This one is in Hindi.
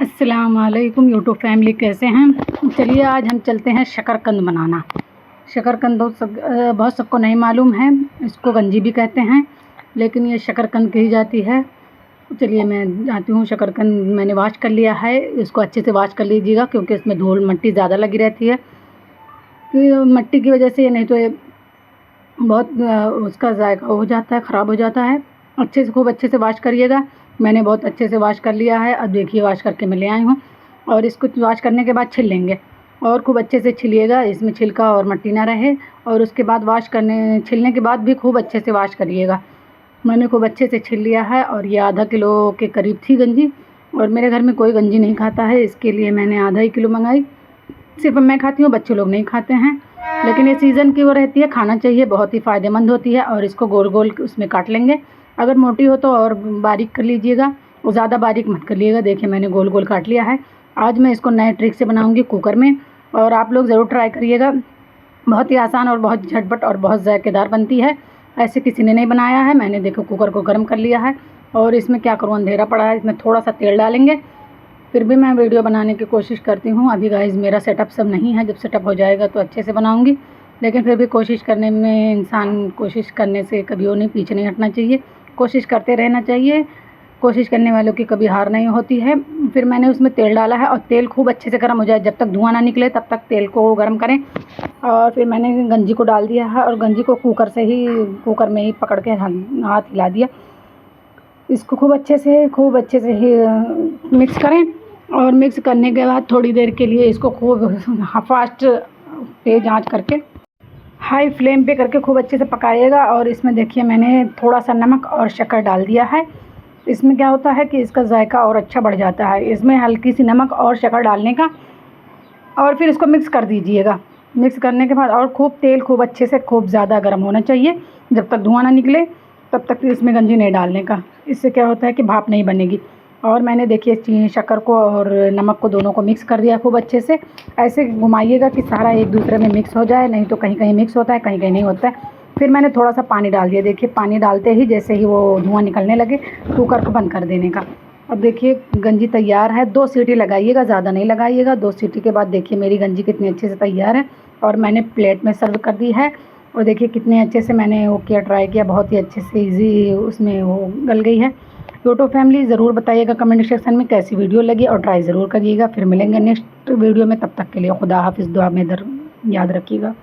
अस्सलाम वालेकुम यूट्यूब फैमिली, कैसे हैं। चलिए आज हम चलते हैं शकरकंद बनाना। शकरकंद बहुत सबको नहीं मालूम है, इसको गंजी भी कहते हैं, लेकिन ये शकरकंद कही जाती है। चलिए मैं जाती हूँ। शकरकंद मैंने वॉश कर लिया है, इसको अच्छे से वॉश कर लीजिएगा क्योंकि इसमें धूल मिट्टी ज़्यादा लगी रहती है। तो मिट्टी की वजह से नहीं तो ये बहुत उसका जायका हो जाता है, ख़राब हो जाता है। अच्छे से खूब अच्छे से वॉश करिएगा। मैंने बहुत अच्छे से वॉश कर लिया है। अब देखिए वॉश करके मैं ले आई हूँ और इसको वॉश करने के बाद छिल लेंगे और खूब अच्छे से छिलिएगा, इसमें छिलका और मिट्टी ना रहे। और उसके बाद छिलने के बाद भी खूब अच्छे से वॉश करिएगा। मैंने खूब अच्छे से छिल लिया है और ये आधा किलो के करीब थी गंजी, और मेरे घर में कोई गंजी नहीं खाता है, इसके लिए मैंने आधा ही किलो मंगाई। सिर्फ मैं खाती हूँ, बच्चे लोग नहीं खाते हैं, लेकिन ये सीज़न की वो रहती है, खाना चाहिए, बहुत ही फ़ायदेमंद होती है। और इसको गोल गोल उसमें काट लेंगे। अगर मोटी हो तो और बारीक कर लीजिएगा, ज़्यादा बारीक मत करिएगा। देखिए मैंने गोल गोल काट लिया है। आज मैं इसको नए ट्रिक से बनाऊंगी कुकर में, और आप लोग ज़रूर ट्राई करिएगा। बहुत ही आसान और बहुत झटपट और बहुत ज़ायकेदार बनती है। ऐसे किसी ने नहीं बनाया है। मैंने देखो कुकर को गर्म कर लिया है और इसमें क्या करूँ, अंधेरा पड़ा है, इसमें थोड़ा सा तेल डालेंगे। फिर भी मैं वीडियो बनाने की कोशिश करती हूँ। अभी गाइस मेरा सेटअप सब नहीं है, जब सेटअप हो जाएगा तो अच्छे से बनाऊंगी। लेकिन फिर भी कोशिश करने में इंसान कोशिश करने से कभी वो नहीं पीछे नहीं हटना चाहिए, कोशिश करते रहना चाहिए। कोशिश करने वालों की कभी हार नहीं होती है। फिर मैंने उसमें तेल डाला है और तेल खूब अच्छे से गर्म हो जाए, जब तक धुआं ना निकले तब तक तेल को गर्म करें। और फिर मैंने गंजी को डाल दिया है और गंजी को कुकर में ही पकड़ के हाथ हिला दिया। इसको खूब अच्छे से ही मिक्स करें। और मिक्स करने के बाद थोड़ी देर के लिए इसको खूब फास्ट तेज़ आंच करके हाई फ्लेम पे करके खूब अच्छे से पकाइएगा। और इसमें देखिए मैंने थोड़ा सा नमक और शक्कर डाल दिया है। इसमें क्या होता है कि इसका जायका और अच्छा बढ़ जाता है, इसमें हल्की सी नमक और शक्कर डालने का। और फिर इसको मिक्स कर दीजिएगा। मिक्स करने के बाद और तेल खूब अच्छे से खूब ज़्यादा गर्म होना चाहिए, जब तक धुआं ना निकले तब तक इसमें गंजी नहीं डालने का। इससे क्या होता है कि भाप नहीं बनेगी। और मैंने देखिए शक्कर को और नमक को दोनों को मिक्स कर दिया खूब अच्छे से। ऐसे घुमाइएगा कि सारा एक दूसरे में मिक्स हो जाए, नहीं तो कहीं कहीं मिक्स होता है, कहीं कहीं नहीं होता है। फिर मैंने थोड़ा सा पानी डाल दिया। देखिए पानी डालते ही जैसे ही वो धुआं निकलने लगे, कुकर को बंद कर देने का। अब देखिए गंजी तैयार है। 2 सीटी लगाइएगा, ज़्यादा नहीं लगाइएगा। 2 सीटी के बाद देखिए मेरी गंजी कितनी अच्छे से तैयार है और मैंने प्लेट में सर्व कर दी है। और देखिए कितने अच्छे से मैंने वो किया, ट्राई किया, बहुत ही अच्छे से ईज़ी उसमें वो गल गई है। यूट्यूब फैमिली ज़रूर बताइएगा कमेंट सेक्शन में कैसी वीडियो लगी, और ट्राई ज़रूर करिएगा। फिर मिलेंगे नेक्स्ट वीडियो में, तब तक के लिए खुदा हाफिज़। दुआ में याद रखिएगा।